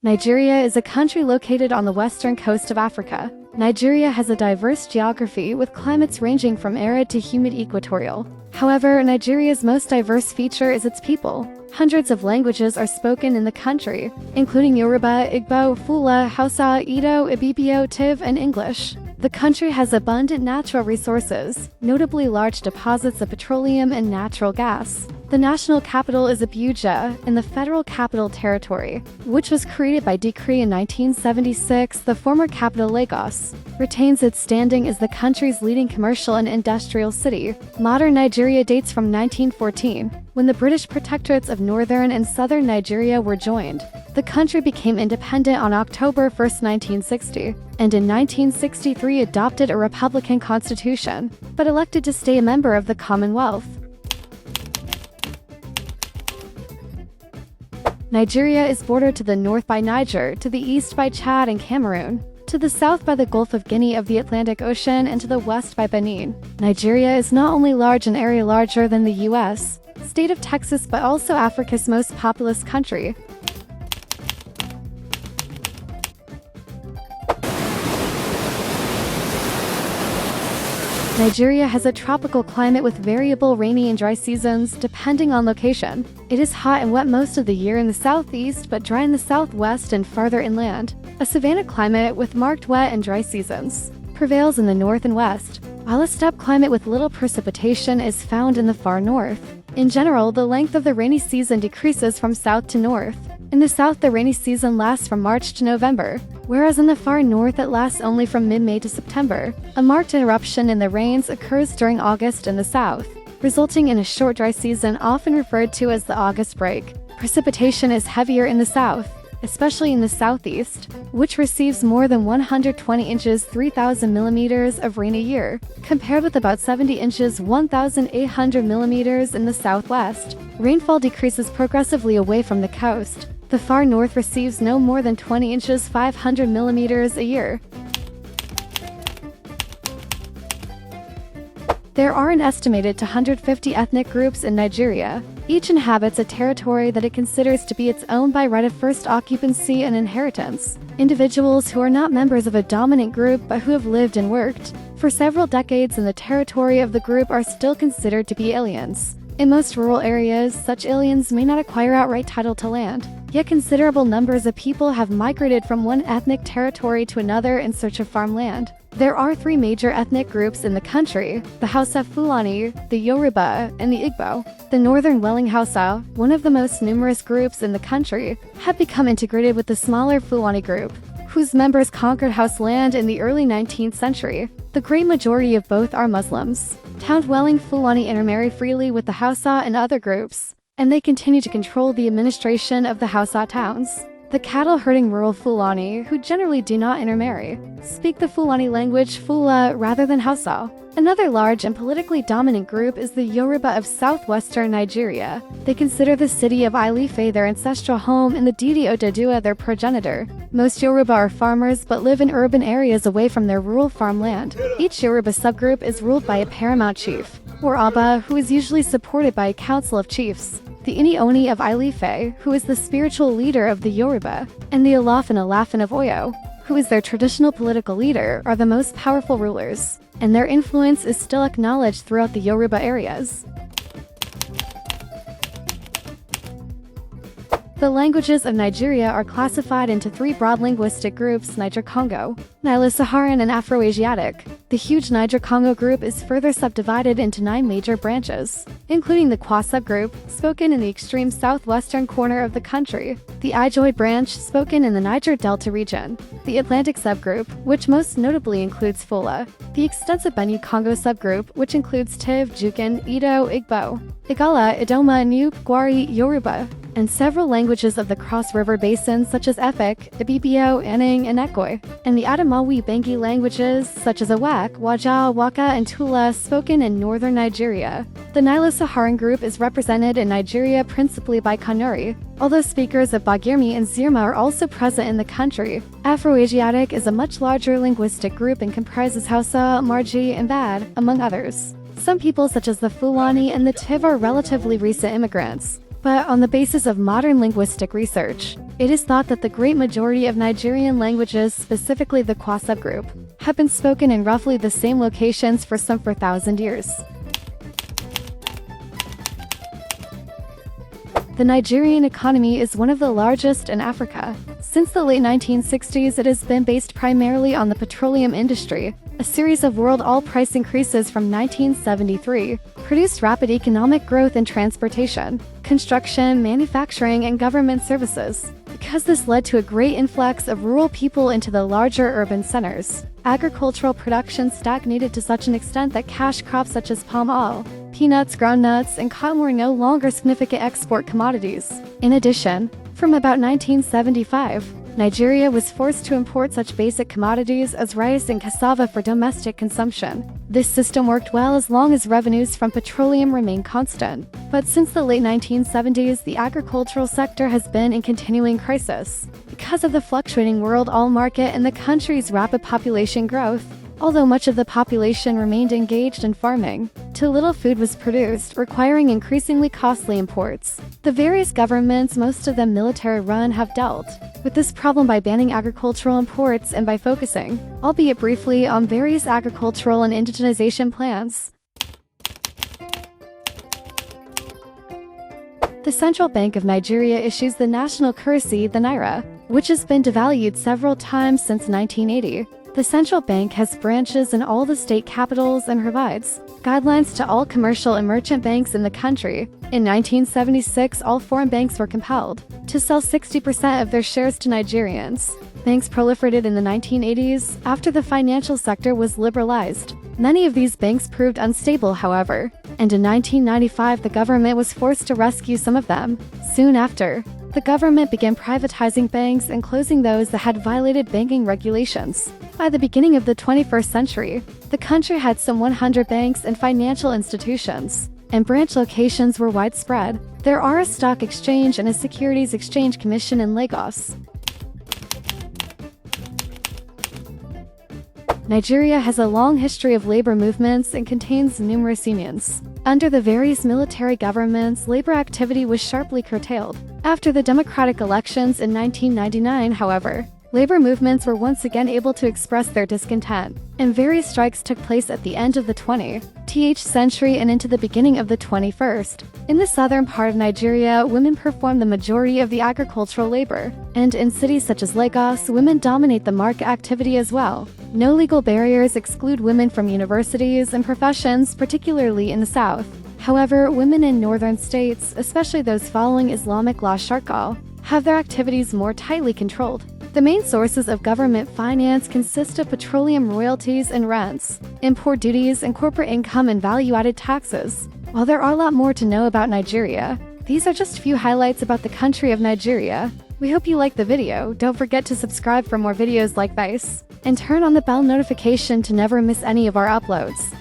Nigeria is a country located on the western coast of Africa. Nigeria has a diverse geography with climates ranging from arid to humid equatorial. However, Nigeria's most diverse feature is its people. Hundreds of languages are spoken in the country, including Yoruba, Igbo, Fula, Hausa, Edo, Ibibio, Tiv, and English. The country has abundant natural resources, notably large deposits of petroleum and natural gas. The national capital is Abuja, in the Federal Capital Territory, which was created by decree in 1976. The former capital, Lagos, retains its standing as the country's leading commercial and industrial city. Modern Nigeria dates from 1914, when the British protectorates of northern and southern Nigeria were joined. The country became independent on October 1, 1960, and in 1963 adopted a republican constitution, but elected to stay a member of the Commonwealth. Nigeria is bordered to the north by Niger, to the east by Chad and Cameroon, to the south by the Gulf of Guinea of the Atlantic Ocean, and to the west by Benin. Nigeria is not only large in area, larger than the U.S. state of Texas, but also Africa's most populous country. Nigeria has a tropical climate with variable rainy and dry seasons, depending on location. It is hot and wet most of the year in the southeast, but dry in the southwest and farther inland. A savanna climate with marked wet and dry seasons prevails in the north and west, while a steppe climate with little precipitation is found in the far north. In general, the length of the rainy season decreases from south to north. In the south, the rainy season lasts from March to November, whereas in the far north it lasts only from mid-May to September. A marked interruption in the rains occurs during August in the south, resulting in a short dry season often referred to as the August break. Precipitation is heavier in the south, especially in the southeast, which receives more than 120 inches 3,000 millimeters of rain a year, compared with about 70 inches 1,800 millimeters in the southwest. Rainfall decreases progressively away from the coast. The far north receives no more than 20 inches 500 millimeters a year. There are an estimated 250 ethnic groups in Nigeria. Each inhabits a territory that it considers to be its own by right of first occupancy and inheritance. Individuals who are not members of a dominant group but who have lived and worked for several decades in the territory of the group are still considered to be aliens. In most rural areas, such aliens may not acquire outright title to land, yet considerable numbers of people have migrated from one ethnic territory to another in search of farmland. There are three major ethnic groups in the country: the Hausa Fulani, the Yoruba, and the Igbo. The northern Welling Hausa, one of the most numerous groups in the country, have become integrated with the smaller Fulani group, whose members conquered Hausa land in the early 19th century. The great majority of both are Muslims. Town Welling Fulani intermarry freely with the Hausa and other groups, and they continue to control the administration of the Hausa towns. The cattle-herding rural Fulani, who generally do not intermarry, speak the Fulani language Fula rather than Hausa. Another large and politically dominant group is the Yoruba of southwestern Nigeria. They consider the city of Ile-Ife their ancestral home and the deity Odudua their progenitor. Most Yoruba are farmers but live in urban areas away from their rural farmland. Each Yoruba subgroup is ruled by a paramount chief, or Abba, who is usually supported by a council of chiefs. The Ini-Oni of Ile-Ife, who is the spiritual leader of the Yoruba, and the Alaf and Alafin of Oyo, who is their traditional political leader, are the most powerful rulers, and their influence is still acknowledged throughout the Yoruba areas. The languages of Nigeria are classified into three broad linguistic groups: Niger-Congo, Nilo-Saharan, and Afro-Asiatic. The huge Niger-Congo group is further subdivided into 9 major branches, including the Kwa subgroup, spoken in the extreme southwestern corner of the country, the Ijoid branch, spoken in the Niger Delta region, the Atlantic subgroup, which most notably includes Fula, the extensive Benue-Congo subgroup, which includes Tiv, Jukin, Edo, Igbo, Igala, Idoma, Nupe, Gwari, Yoruba, and several languages of the cross-river basins such as Efik, Ibibio, Aning, and Ekoi, and the Adamawi-Bengi languages such as Awak, Wajah, Waka, and Tula spoken in northern Nigeria. The Nilo-Saharan group is represented in Nigeria principally by Kanuri, although speakers of Bagirmi and Zirma are also present in the country. Afro-Asiatic is a much larger linguistic group and comprises Hausa, Marji, and Bad, among others. Some people such as the Fulani and the Tiv are relatively recent immigrants, But on the basis of modern linguistic research, it is thought that the great majority of Nigerian languages, specifically the Kwa subgroup, have been spoken in roughly the same locations for some 4,000 years. The Nigerian economy is one of the largest in Africa. Since the late 1960s, it has been based primarily on the petroleum industry. A series of world oil price increases from 1973 produced rapid economic growth in transportation, construction, manufacturing, and government services. Because this led to a great influx of rural people into the larger urban centers, agricultural production stagnated to such an extent that cash crops such as palm oil, peanuts, groundnuts, and cotton were no longer significant export commodities. In addition, from about 1975, Nigeria was forced to import such basic commodities as rice and cassava for domestic consumption. This system worked well as long as revenues from petroleum remained constant. But since the late 1970s, the agricultural sector has been in continuing crisis. Because of the fluctuating world oil market and the country's rapid population growth, although much of the population remained engaged in farming, too little food was produced, requiring increasingly costly imports. The various governments, most of them military-run, have dealt with this problem by banning agricultural imports and by focusing, albeit briefly, on various agricultural and indigenization plans. The Central Bank of Nigeria issues the national currency, the naira, which has been devalued several times since 1980. The central bank has branches in all the state capitals and provides guidelines to all commercial and merchant banks in the country. In 1976, all foreign banks were compelled to sell 60% of their shares to Nigerians. Banks proliferated in the 1980s after the financial sector was liberalized. Many of these banks proved unstable, however, and in 1995 the government was forced to rescue some of them. Soon after, the government began privatizing banks and closing those that had violated banking regulations. By the beginning of the 21st century, the country had some 100 banks and financial institutions, and branch locations were widespread. There are a stock exchange and a securities exchange commission in Lagos. Nigeria has a long history of labor movements and contains numerous unions. Under the various military governments, labor activity was sharply curtailed. After the democratic elections in 1999, however, labor movements were once again able to express their discontent, and various strikes took place at the end of the 20th century and into the beginning of the 21st. In the southern part of Nigeria, women perform the majority of the agricultural labor, and in cities such as Lagos, women dominate the market activity as well. No legal barriers exclude women from universities and professions, particularly in the south. However, women in northern states, especially those following Islamic law Sharia, have their activities more tightly controlled. The main sources of government finance consist of petroleum royalties and rents, import duties, and corporate income and value-added taxes. While there are a lot more to know about Nigeria, these are just a few highlights about the country of Nigeria. We hope you liked the video. Don't forget to subscribe for more videos like this, and turn on the bell notification to never miss any of our uploads.